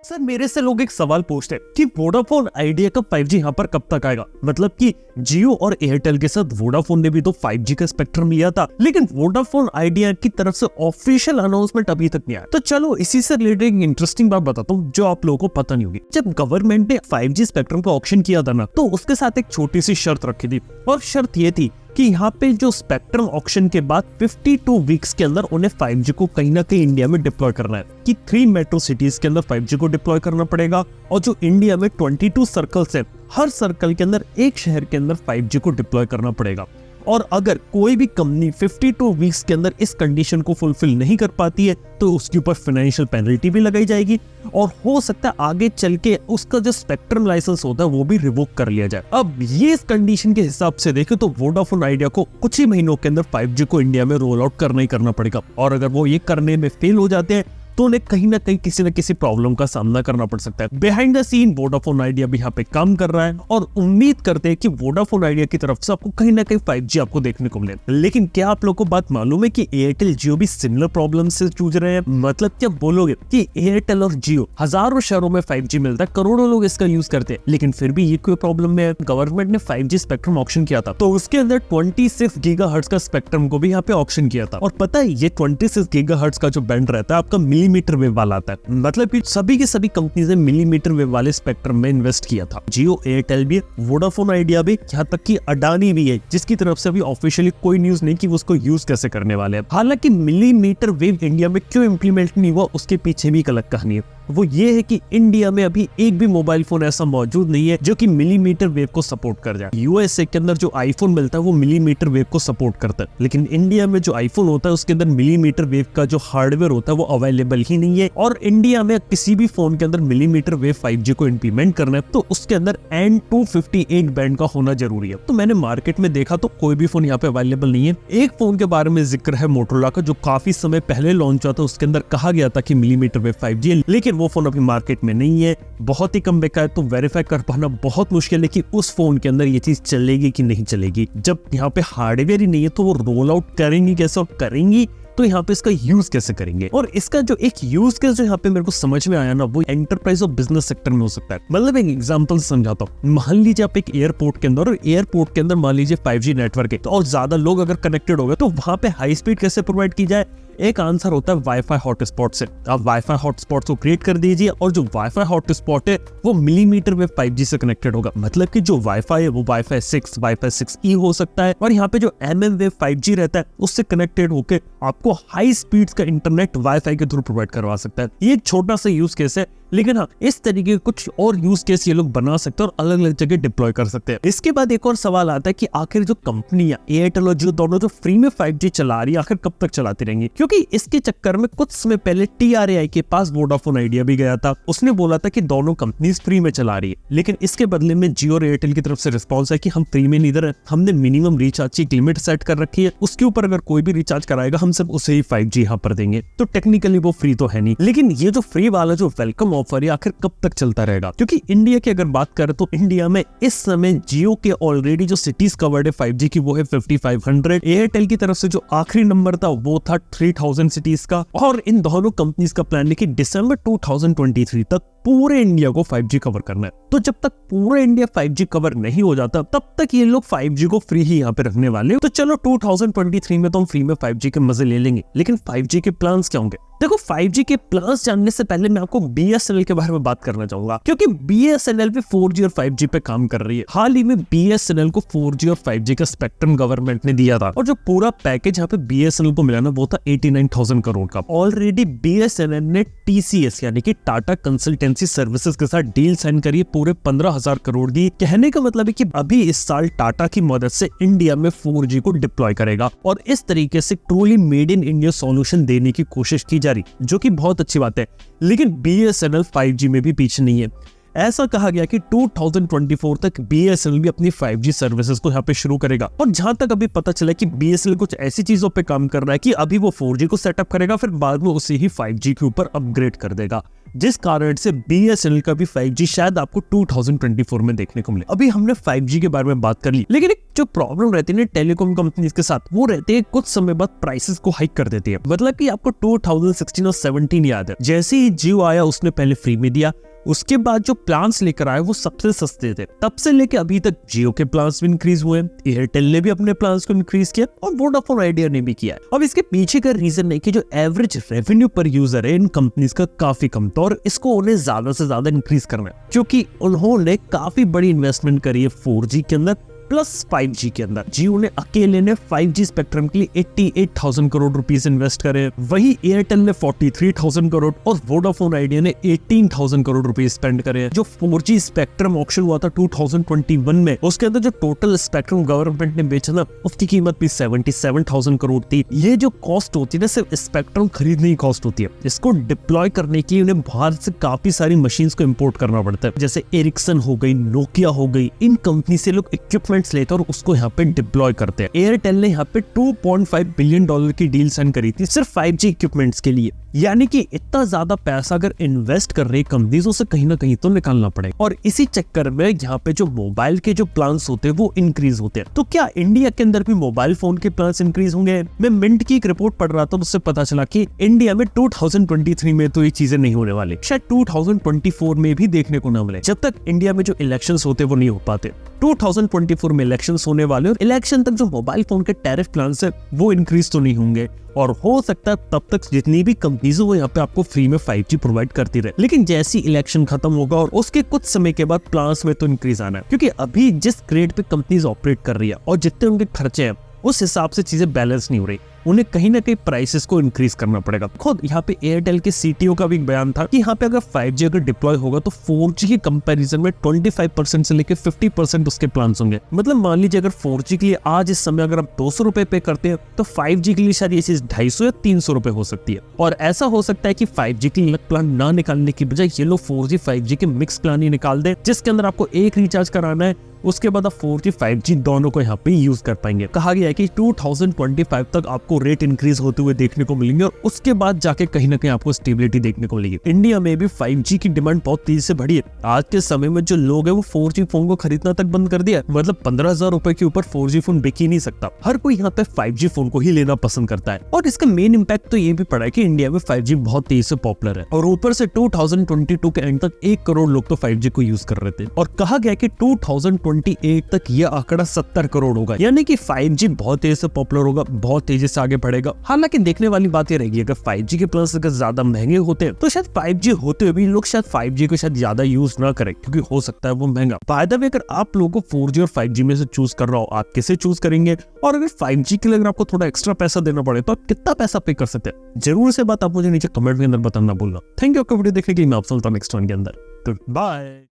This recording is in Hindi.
सर मेरे से लोग एक सवाल पूछते हैं कि वोडाफोन आइडिया का 5G यहाँ पर कब तक आएगा। मतलब कि जियो और एयरटेल के साथ वोडाफोन ने भी तो 5G का स्पेक्ट्रम लिया था, लेकिन वोडाफोन आइडिया की तरफ से ऑफिशियल अनाउंसमेंट अभी तक नहीं आया। तो चलो इसी से रिलेटेड इंटरेस्टिंग बात बताता हूँ जो आप लोगों को पता नहीं होगी। जब गवर्नमेंट ने 5G स्पेक्ट्रम का ऑक्शन किया था ना, तो उसके साथ एक छोटी सी शर्त रखी थी, और शर्त ये थी कि यहाँ पे जो स्पेक्ट्रम ऑक्शन के बाद 52 वीक्स के अंदर उन्हें 5G को कहीं ना कहीं इंडिया में डिप्लॉय करना है, कि 3 मेट्रो सिटीज के अंदर 5G को डिप्लॉय करना पड़ेगा, और जो इंडिया में 22 सर्कल्स है, हर सर्कल के अंदर एक शहर के अंदर 5G को डिप्लॉय करना पड़ेगा। और अगर कोई भी कंपनी 52 वीक्स के अंदर इस कंडीशन को फुलफिल नहीं कर पाती है तो उसके ऊपर फाइनेंशियल पेनल्टी भी लगाई जाएगी, और हो सकता है आगे चल के उसका जो स्पेक्ट्रम लाइसेंस होता है वो भी रिवोक कर लिया जाए। अब ये इस कंडीशन के हिसाब से देखें तो वोडाफोन आइडिया को कुछ ही महीनों के अंदर 5G को इंडिया में रोल आउट करना ही करना पड़ेगा, और अगर वो ये करने में फेल हो जाते हैं तो उन्हें कहीं ना कहीं किसी न किसी प्रॉब्लम का सामना करना पड़ सकता है। Behind the scene Vodafone Idea भी यहाँ पे काम कर रहा है, और उम्मीद करते हैं कि वोडाफोन आइडिया की तरफ से आपको कहीं ना कहीं 5G आपको देखने को मिले। लेकिन क्या आप लोगों को बात मालूम है कि एयरटेल जियो भी सिमिलर प्रॉब्लम से जूझ रहे हैं? मतलब क्या बोलोगे कि एयरटेल और जियो हजारों शहरों में 5G मिलता है, करोड़ों लोग इसका यूज करते हैं, लेकिन फिर भी ये कोई प्रॉब्लम है। गवर्नमेंट ने 5G स्पेक्ट्रम ऑक्शन किया था, तो उसके अंदर 26 गीगाहर्ट्ज का स्पेक्ट्रम को भी यहाँ पे ऑक्शन किया था, और पता है ये 26 गीगाहर्ट्ज का जो बैंड रहता है आपका मिलीमीटर वेव वाला आता है। मतलब कि सभी की सभी कंपनीज ने मिलीमीटर वेव वाले स्पेक्ट्रम में इन्वेस्ट किया था। जियो, एयरटेल भी, वोडाफोन आइडिया भी, यहाँ तक कि अडानी भी है, जिसकी तरफ से अभी ऑफिशियली कोई न्यूज नहीं कि वो उसको यूज कैसे करने वाले हैं। हालांकि मिलीमीटर वेव इंडिया में क्यों इंप्लीमेंट नहीं हुआ उसके पीछे भी एक अलग कहानी है। वो ये है कि इंडिया में अभी एक भी मोबाइल फोन ऐसा मौजूद नहीं है जो कि मिलीमीटर वेव को सपोर्ट कर जाए। यूएसए के अंदर जो आईफोन मिलता है वो मिलीमीटर वेव को सपोर्ट करता है, लेकिन इंडिया में जो आईफोन होता है उसके अंदर मिलीमीटर वेव का जो हार्डवेयर होता है वो अवेलेबल ही नहीं है। और इंडिया में किसी भी फोन के अंदर मिलीमीटर वेव 5G को इंप्लीमेंट करना है तो उसके अंदर N258 बैंड का होना जरूरी है। तो मैंने मार्केट में देखा तो कोई भी फोन यहाँ पे अवेलेबल नहीं है। एक फोन के बारे में जिक्र है मोटोरोला का, जो काफी समय पहले लॉन्च हुआ था, उसके अंदर कहा गया था कि मिलीमीटर वेव 5G है, लेकिन वो फोन अभी मार्केट में नहीं है, बहुत ही कम बिका है, तो वेरीफाई कर पाना बहुत मुश्किल है कि उस फोन के अंदर ये चीज चलेगी कि नहीं चलेगी। जब यहाँ पे हार्डवेयर ही नहीं है तो वो रोल आउट करेंगी कैसे, और करेंगी तो यहाँ पे इसका यूज कैसे करेंगे। और इसका जो एक यूज केस जो यहाँ पे मेरे को समझ में आया ना, वो एंटरप्राइज और बिजनेस सेक्टर में हो सकता है। मतलब एक एग्जांपल समझाता हूँ। मान लीजिए आप एक एयरपोर्ट के अंदर, और एयरपोर्ट के अंदर मान लीजिए 5G नेटवर्क है, तो और ज्यादा लोग अगर कनेक्टेड हो गए तो वहां पे हाई स्पीड कैसे प्रोवाइड की जाए? एक आंसर होता है वाईफाई हॉटस्पॉट से। आप वाईफाई हॉटस्पॉट को क्रिएट कर दीजिए, और जो वाईफाई हॉटस्पॉट है वो मिलीमीटर वेव 5G से कनेक्टेड होगा। मतलब कि जो वाईफाई है वो वाईफाई 6, वाईफाई 6E हो सकता है, और यहाँ पे जो MM वेव 5G रहता है उससे कनेक्टेड होकर आपको हाई स्पीड्स का इंटरनेट वाईफाई के थ्रू प्रोवाइड करवा सकता है। ये एक छोटा सा यूज केस है, लेकिन हाँ इस तरीके के कुछ और यूज केस ये लोग बना सकते हैं और अलग अलग जगह डिप्लॉय कर सकते हैं। इसके बाद एक और सवाल आता है कि आखिर जो कंपनियां एयरटेल और जियो दोनों जो फ्री में 5G चला रही है, आखिर कब तक चलाती रहेंगी? क्योंकि इसके चक्कर में कुछ समय पहले TRAI के पास वोडाफोन आइडिया भी गया था। उसने बोला था कि दोनों कंपनीज फ्री में चला रही है, लेकिन इसके बदले में जियो और एयरटेल की तरफ से रिस्पॉन्स है कि हम फ्री में नहीं दे रहे, हमने मिनिमम रिचार्ज की लिमिट सेट कर रखी है, उसके ऊपर अगर कोई भी रिचार्ज कराएगा हम सब उसे ही 5G यहाँ पर देंगे। तो टेक्निकली वो फ्री तो है नहीं, लेकिन ये जो फ्री वाला जो वेलकम ऑफर है आखिर कब तक चलता रहेगा? क्योंकि इंडिया की अगर बात करें तो इंडिया में इस समय जियो के ऑलरेडी जो सिटीज कवर्ड है 5G की वो है 5500। एयरटेल की तरफ से जो आखिरी नंबर था वो था 3000 सिटीज का, और इन दोनों कंपनीज का प्लान है कि दिसंबर 2023 तक पूरे इंडिया को 5G कवर करना है। तो जब तक पूरा इंडिया 5G कवर नहीं हो जाता तब तक ये लोग 5G को फ्री ही यहाँ पे रखने वाले। तो चलो 2023 में तो हम फ्री में 5G के मजे ले लेंगे, लेकिन 5G के प्लान्स क्या होंगे? देखो 5G के प्लान्स जानने से पहले मैं आपको BSNL के बारे में बात करना चाहूंगा, क्योंकि BSNL भी 4G और 5G पे काम कर रही है। हाल ही में BSNL को 4G और 5G का स्पेक्ट्रम गवर्नमेंट ने दिया था, और जो पूरा पैकेज यहाँ पे BSNL को मिला ना वो था 89,000 करोड़ का। ऑलरेडी BSNL ने TCS यानी कि टाटा कंसल्टेंसी सर्विसेज के साथ डील साइन करी, पूरे 15,000 करोड़ की। कहने का मतलब है कि अभी इस साल टाटा की मदद से इंडिया में 4G को डिप्लॉय करेगा, और इस तरीके से truly made in India solution देने की कोशिश की जा रही, जो कि बहुत अच्छी बात है। लेकिन BSNL 5G में भी पीछे नहीं है। ऐसा कहा गया कि 2024 तक BSNL भी अपनी 5G सर्विसेज को यहाँ पे शुरू करेगा, और जहां तक अभी पता चला कि BSNL कुछ ऐसी चीजों पे काम कर रहा है कि अभी वो 4G को सेटअप करेगा, फिर बाद में उसे ही 5G के ऊपर अपग्रेड कर देगा। जिस कारण से BSNL का भी 5G शायद आपको 2024 में देखने को मिले। अभी हमने 5G के बारे में बात कर ली, लेकिन एक जो प्रॉब्लम रहती है ना टेलीकॉम कंपनीज के साथ, वो रहते हैं कुछ समय बाद प्राइसेस को हाइक कर देती है। मतलब कि आपको 2016 और 17 याद है, जैसे ही जियो आया उसने पहले फ्री में दिया, उसके बाद जो प्लान्स लेकर आए वो सबसे सस्ते थे। तब से लेके अभी तक जियो के प्लान्स भी इंक्रीज हुए, एयरटेल ने भी अपने प्लान्स को इंक्रीज किया और वोडाफोन आइडिया ने भी किया। अब इसके पीछे का रीजन है कि जो एवरेज रेवेन्यू पर यूजर है इन कंपनीज का काफी कम था और इसको उन्हें ज्यादा से ज्यादा इंक्रीज करना है, क्योंकि उन्होंने काफी बड़ी इन्वेस्टमेंट करी है 4G के अंदर प्लस 5G के अंदर। जियो ने अकेले ने 5G स्पेक्ट्रम के लिए 88,000 करोड़ रुपीस इन्वेस्ट करे, वही एयरटेल ने 43,000 करोड़ और वोडाफोन आइडिया ने 18,000 करोड़ रुपीस स्पेंड करे। जो 4G स्पेक्ट्रम ऑक्शन हुआ था 2021 में, उसके अंदर जो टोटल स्पेक्ट्रम गवर्नमेंट ने बेचा ना, उसकी कीमत भी 77,000 करोड़ थी। ये जो कॉस्ट होती है ना, सिर्फ स्पेक्ट्रम खरीदने की कॉस्ट होती है, इसको डिप्लॉय करने के लिए उन्हें बाहर से काफी सारी मशीन्स को इंपोर्ट करना पड़ता है, जैसे एरिक्सन हो गई, नोकिया हो गई। इन कंपनी से लोग इक्विपमेंट लेते और उसको यहाँ पे डिप्लॉय करते हैं। एयरटेल ने यहाँ पे $2.5 बिलियन की डील साइन करी थी सिर्फ 5G इक्विपमेंट्स के लिए। यानी कि इतना ज्यादा पैसा अगर इन्वेस्ट कर रही कंपनीज, उसे कहीं ना कहीं तो निकालना पड़ेगा। और इसी चक्कर में यहाँ पे जो मोबाइल के जो प्लान्स होते हैं वो इंक्रीज होते हैं। तो क्या इंडिया के अंदर भी मोबाइल फोन के प्लान्स इंक्रीज होंगे? मैं मिंट की एक रिपोर्ट पढ़ रहा था, उससे पता चला कि इंडिया में 2023 में तो ये चीजें नहीं होने वाली, शायद 2024 में भी देखने को न मिले, जब तक इंडिया में जो इलेक्शंस होते वो नहीं हो पाते। 2024 में इलेक्शंस होने वाले और इलेक्शन तक जो मोबाइल फोन के टैरिफ प्लान्स है वो इंक्रीज तो नहीं होंगे, और हो सकता है तब तक जितनी भी कंपनीज वो यहाँ पे आपको फ्री में 5G प्रोवाइड करती रहे। लेकिन जैसी इलेक्शन खत्म होगा और उसके कुछ समय के बाद प्लान्स में तो इंक्रीज आना है, क्योंकि अभी जिस ग्रेड पे कंपनीज ऑपरेट कर रही है और जितने उनके खर्चे हैं उस हिसाब से चीजें बैलेंस नहीं हो रही। उन्हें कहीं ना कहीं प्राइसेस को इंक्रीज करना पड़ेगा। खुद यहाँ पे एयरटेल के CTO का भी एक बयान था कि यहाँ पे अगर 5G अगर डिप्लॉय होगा तो 4G के कंपैरिजन में 25% से लेकर 50% उसके प्लान्स होंगे। मतलब मान लीजिए अगर 4G के लिए आज इस समय अगर आप 200 रुपए पे करते हैं तो 5G के लिए शायद ये चीज 250 या 300 रुपए हो सकती है। और ऐसा हो सकता है कि 5G के अलग प्लान ना निकालने की बजाय ये लोग 4G 5G के मिक्स प्लान ही निकाल दे, जिसके अंदर आपको एक रिचार्ज कराना है, उसके बाद आप 4G 5G दोनों को यहाँ पे यूज कर पाएंगे। कहा गया है कि 2025 तक आपको रेट इंक्रीज होते हुए देखने को मिलेंगे और उसके बाद जाके कहीं ना कहीं आपको स्टेबिलिटी देखने को मिलेगी। इंडिया में भी 5G की डिमांड बहुत तेजी से बढ़ी है। आज के समय में जो लोग हैं वो 4G फोन को खरीदना तक बंद कर दिया, मतलब 15,000 रुपए के ऊपर 4G फोन बिक ही नहीं सकता। हर कोई यहाँ पे 5G फोन को ही लेना पसंद करता है और इसका मेन इम्पैक्ट तो ये भी पड़ा है कि इंडिया में 5G बहुत तेजी से पॉपुलर है और ऊपर से 2022 के एंड तक 1 करोड़ लोग तो 5G को यूज कर रहे थे और कहा गया कि 2028 तक यह आंकड़ा 70 करोड़ होगा। यानी कि 5G बहुत तेजी से पॉपुलर होगा, बहुत तेजी से आगे बढ़ेगा। हालांकि देखने वाली बात ये रहेगी, अगर 5G के प्लान्स अगर ज्यादा महंगे होते हैं तो शायद 5G होते हुए भी लोग शायद 5G को शायद ज्यादा यूज ना करें, क्योंकि हो सकता है वो महंगा। बाय द वे, अगर आप लोगों को 4G और 5G में से चूज कर रहा हो, आप किसे चूज करेंगे? और अगर 5G के लिए अगर आपको थोड़ा एक्स्ट्रा पैसा देना पड़े तो आप कितना पैसा पे कर सकते हैं? जरूर से बात आप मुझे नीचे कमेंट के अंदर बताना भूलना। थैंक यू आपका वीडियो देखने के लिए। मैं आपसे मिलता हूं नेक्स्ट वन के अंदर। बाय।